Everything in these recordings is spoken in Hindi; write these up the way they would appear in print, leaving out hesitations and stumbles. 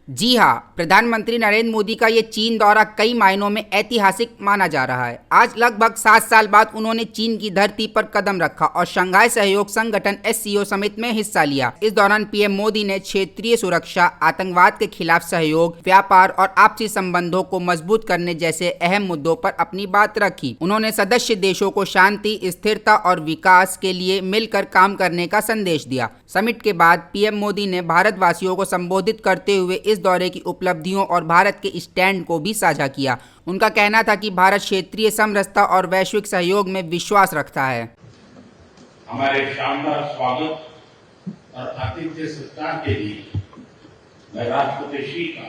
जी हाँ, प्रधानमंत्री नरेंद्र मोदी का ये चीन दौरा कई मायनों में ऐतिहासिक माना जा रहा है। आज लगभग 7 साल बाद उन्होंने चीन की धरती पर कदम रखा और शंघाई सहयोग संगठन SCO समिट में हिस्सा लिया। इस दौरान पीएम मोदी ने क्षेत्रीय सुरक्षा, आतंकवाद के खिलाफ सहयोग, व्यापार और आपसी संबंधों को मजबूत करने जैसे अहम मुद्दों पर अपनी बात रखी। उन्होंने सदस्य देशों को शांति, स्थिरता और विकास के लिए मिलकर काम करने का संदेश दिया। समिट के बाद पीएम मोदी ने भारतवासियों को संबोधित करते हुए इस दौरे की उपलब्धियों और भारत के स्टैंड को भी साझा किया। उनका कहना था कि भारत क्षेत्रीय समरसता और वैश्विक सहयोग में विश्वास रखता है। हमारे शानदार स्वागत और आतिथ्य सत्कार के लिए मैं राष्ट्रपति शी का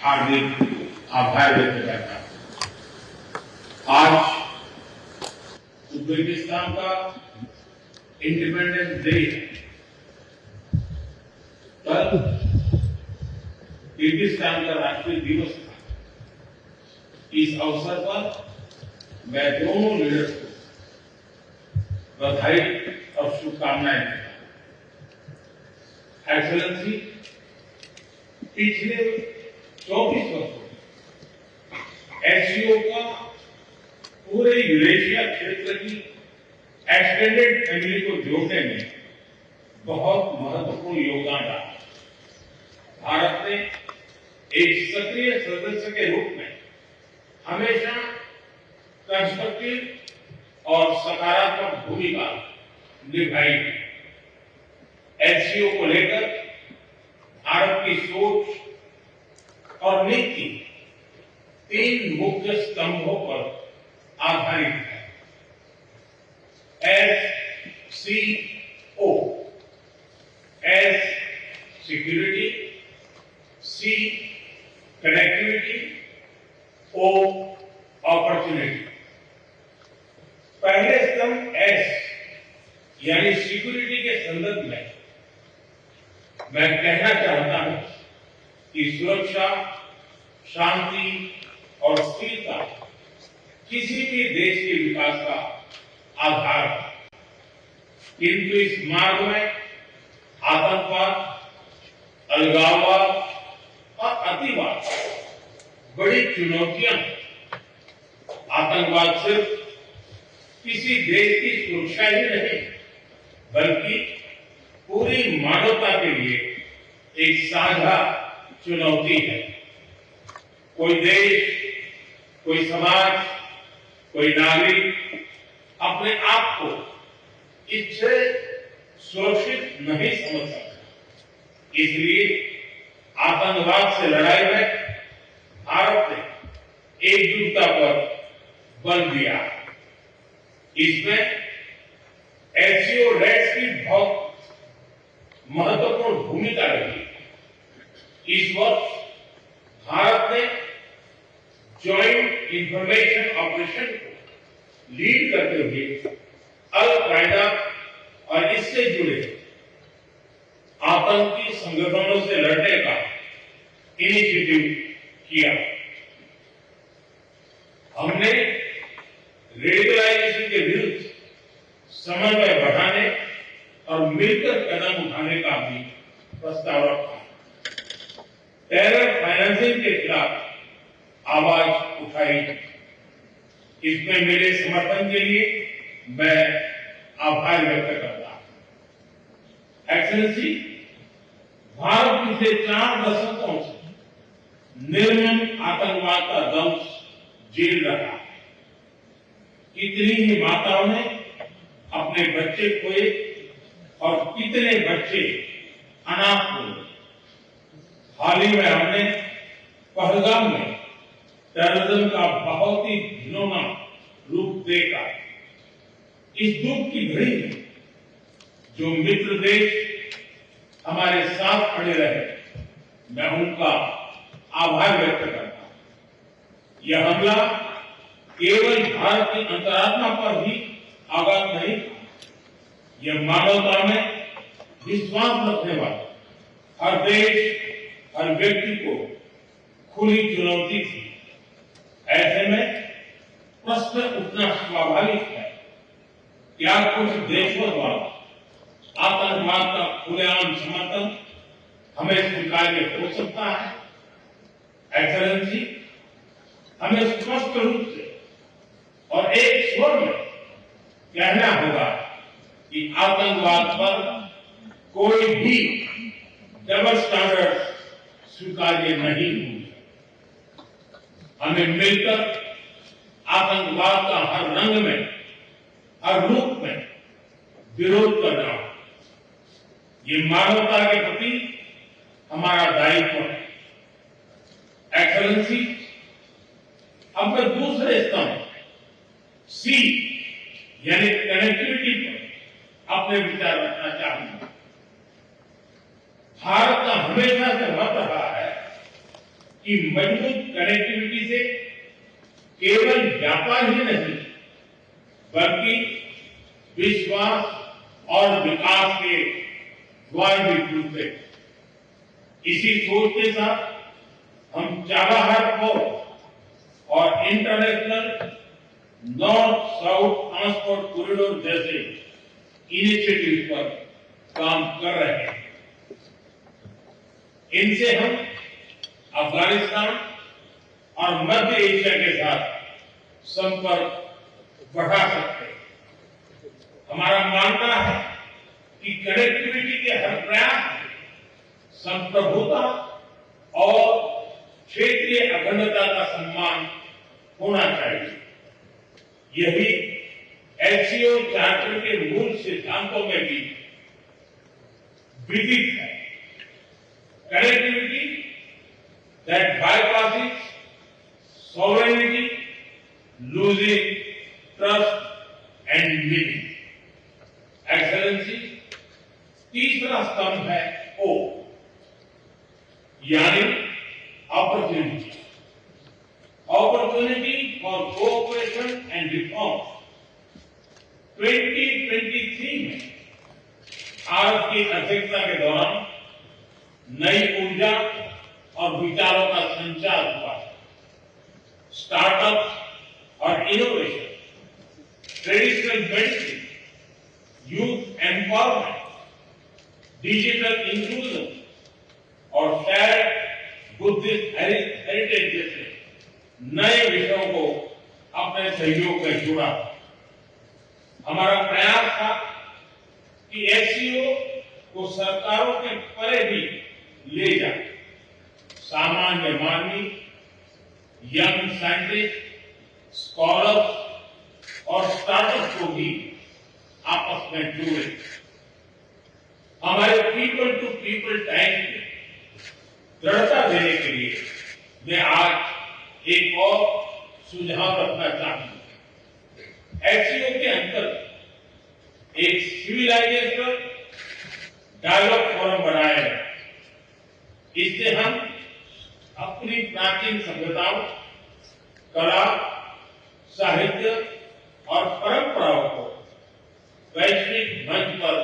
हार्दिक आभार व्यक्त करता हूं। आज उज्बेकिस्तान का इंडिपेंडेंस डे है। कल किर्गिस्तान का राष्ट्रीय दिवस था। इस अवसर पर मैं दोनों लीडर्स को बधाई और शुभकामनाएं देता हूं। एक्सेलेंसी, पिछले 24 वर्षों में SCO का पूरे यूरेशिया क्षेत्र की एक्सटेंडेड फैमिली को जोड़ने में बहुत महत्वपूर्ण योगदान रहा। भारत ने एक सक्रिय सदस्य के रूप में हमेशा कंस्ट्रक्टिव और सकारात्मक भूमिका निभाई है। SCO को लेकर भारत की सोच और नीति 3 मुख्य स्तंभों पर आधारित है। SCO, S security, C connectivity, O opportunity. पहले स्तंभ S यानी सिक्योरिटी के संदर्भ में मैं कहना चाहता हूं कि सुरक्षा, शांति और स्थिरता किसी भी देश के विकास का आधार है। किंतु इस मार्ग में आतंकवाद, अलगाववाद और अतिवाद बड़ी चुनौतियां हैं। आतंकवाद सिर्फ किसी देश की सुरक्षा ही नहीं, बल्कि पूरी मानवता के लिए एक साझा चुनौती है। कोई देश, कोई समाज, कोई नागरिक अपने आप को इससे सुरक्षित नहीं समझ सकता। इसलिए आतंकवाद से लड़ाई में भारत ने एकजुटता पर बल दिया। इसमें SCO रेड्स की बहुत महत्वपूर्ण भूमिका रही। इस वर्ष भारत ने जॉइंट इंफॉर्मेशन ऑपरेशन को लीड करते हुए अल कायदा और इससे जुड़े आतंकी संगठनों से लड़ने का इनिशिएटिव किया। हमने रेडिकलाइजेशन के विरुद्ध समन्वय बढ़ाने और मिलकर कदम उठाने का भी प्रस्ताव रखा। टेरर फाइनेंसिंग के खिलाफ आवाज उठाई। इसमें मेरे समर्थन के लिए मैं आभार व्यक्त करता हूं। एक्सेलेंसी, भारत पिछले 4 दशकों से निर्मम आतंकवाद का दंश झेल रहा है। कितनी ही माताओं ने अपने बच्चे खोए और कितने बच्चे अनाथ हुए। हाल ही में हमने पहलगाम में टेररिज्म का बहुत ही घिनौना रूप देखा। इस दुख की घड़ी में जो मित्र देश हमारे साथ खड़े रहे, मैं उनका आभार व्यक्त करता हूं। यह हमला केवल भारत की अंतरात्मा पर ही आघात नहीं था, यह मानवता में विश्वास रखने वाले हर देश, हर व्यक्ति को खुली चुनौती थी। ऐसे में प्रश्न उठना स्वाभाविक है, क्या कुछ देशों द्वारा आतंकवाद का खुलेआम समर्थन हमें स्वीकार्य हो सकता है। एक्सेलेंसी, हमें स्पष्ट रूप से और एक स्वर में कहना होगा कि आतंकवाद पर कोई भी डबल स्टैंडर्ड स्वीकार्य नहीं होगी। हमें मिलकर आतंकवाद का हर रंग में, हर रूप में विरोध करना, ये मानवता के प्रति हमारा दायित्व है। एक्सेलेंसी, अब मैं दूसरे स्तंभ सी यानी कनेक्टिविटी पर अपने विचार रखना चाहूंगा। भारत का हमेशा से मत रहा है कि मजबूत कनेक्टिविटी से केवल व्यापार ही नहीं बल्कि विश्वास और विकास के द्वार भी खुलते। इसी सोच के साथ हम चाबहार पोर्ट और international north south transport corridor जैसे इनिशिएटिव पर काम कर रहे हैं। इनसे हम अफगानिस्तान और मध्य एशिया के साथ संपर्क बढ़ा सकते हैं। हमारा मानना है कि कनेक्टिविटी के हर प्रयास में संप्रभुता और क्षेत्रीय अखंडता का सम्मान होना चाहिए। यही एससीओ चार्टर के मूल सिद्धांतों में भी विदित है। Connectivity that bypasses sovereignty, losing trust and living. Excellency, तीसरा स्तंभ है ओ यानी opportunity. Opportunity for cooperation and reform. 2023 में भारत की अध्यक्षता के दौरान नई ऊर्जा और विचारों का संचार हुआ। स्टार्टअप और innovation, traditional medicine, youth empowerment, digital inclusion और शेयर्ड बुद्धिस्ट हेरिटेज जैसे नए विषयों को अपने सहयोग में जुड़ा। हमारा प्रयास था कि एससीओ को सरकारों के परे भी ले जाए। सामान्य मानवी, यंग साइंटिस्ट, स्कॉलर्स और स्टार्टअप को भी आपस में जोड़े। हमारे पीपल टू पीपल टाइम में दृढ़ता देने के लिए मैं आज एक और सुझाव रखना चाहूंगा। एससीओ के अंतर्गत एक सिविलाइजेशन डायलॉग फोरम बनाया है। इससे हम अपनी प्राचीन सभ्यताओं, कला, साहित्य और परंपराओं को वैश्विक मंच पर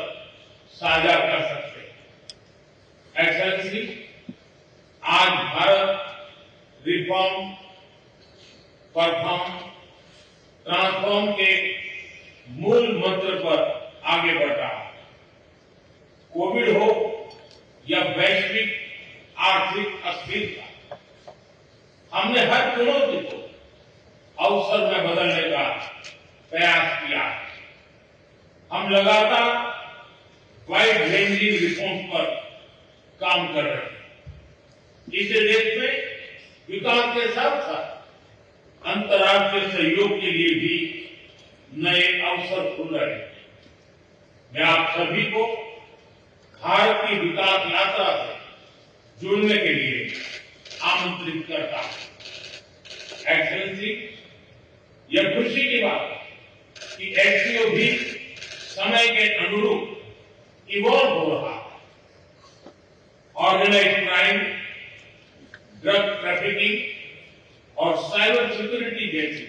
साझा कर सकते हैं। एक्सेलेंसी, आज भारत रिफॉर्म, परफॉर्म, ट्रांसफॉर्म के मूल मंत्र पर आगे बढ़ रहा है। कोविड हो या वैश्विक आर्थिक अस्थिरता, हमने हर चुनौती को अवसर में बदलने का प्रयास किया है। हम लगातार वाइड रेंजिंग रिफॉर्म पर काम कर रहे हैं। इससे देश में विकास के साथ साथ अंतर्राष्ट्रीय सहयोग के लिए भी नए अवसर खुल रहे हैं। मैं आप सभी को भारत की विकास यात्रा से जुड़ने के लिए आमंत्रित करता हूं। एक्सेलेंसी, यह खुशी की बात है कि एससीओ भी समय के अनुरूप इवॉल्व हो रहा है। ऑर्गेनाइज्ड क्राइम, ड्रग ट्रैफिकिंग और साइबर सिक्योरिटी जैसी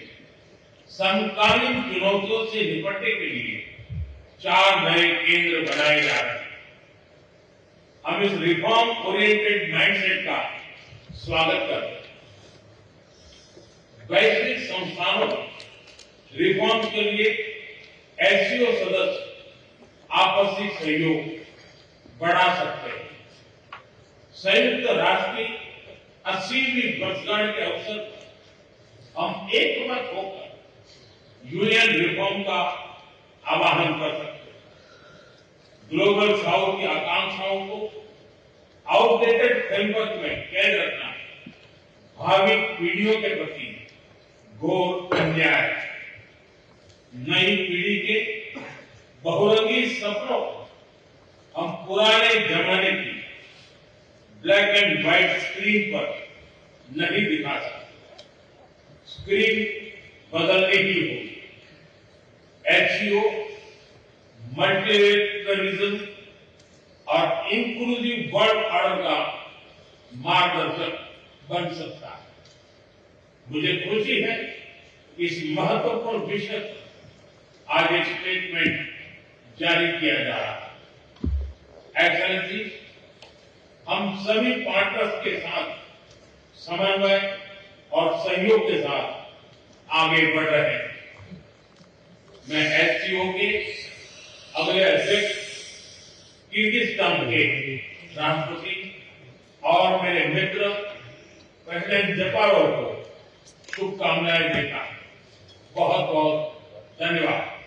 समकालीन चुनौतियों से निपटने के लिए 4 नए केंद्र बनाए जा रहे हैं। हम इस रिफॉर्म ओरिएंटेड माइंडसेट का स्वागत करते हैं। वैश्विक संस्थानों में रिफॉर्म के लिए एससीओ सदस्य आपसी सहयोग बढ़ा सकते हैं। संयुक्त राष्ट्र की 80वीं वर्षगांठ के अवसर पर हम एकमत होकर यूएन रिफॉर्म का आह्वान कर सकते हैं। ग्लोबल साउथ की आकांक्षाओं को आउटडेटेड फ्रेमवर्क में कैद रखना भावी पीढ़ियों के प्रति घोर अन्याय है। नई पीढ़ी के बहुरंगी सपनों को हम पुराने जमाने की ब्लैक एंड व्हाइट स्क्रीन पर नहीं दिखा सकते। स्क्रीन बदलनी ही होगी। एचसीओ मल्टीलेटरलिज्म और इंक्लूसिव वर्ल्ड ऑर्डर का मार्गदर्शक बन सकता है। मुझे खुशी है कि इस महत्वपूर्ण विषय पर आज एक स्टेटमेंट जारी किया जा रहा है। एक्सेलेंसी, हम सभी पार्टनर्स के साथ समन्वय और सहयोग के साथ आगे बढ़ रहे हैं। मैं एचसीओ के अगले अध्यक्ष किर्गिस्तान के राष्ट्रपति और मेरे मित्र प्रेसिडेंट जपारोव को शुभकामनाएं देता हूं। बहुत बहुत धन्यवाद।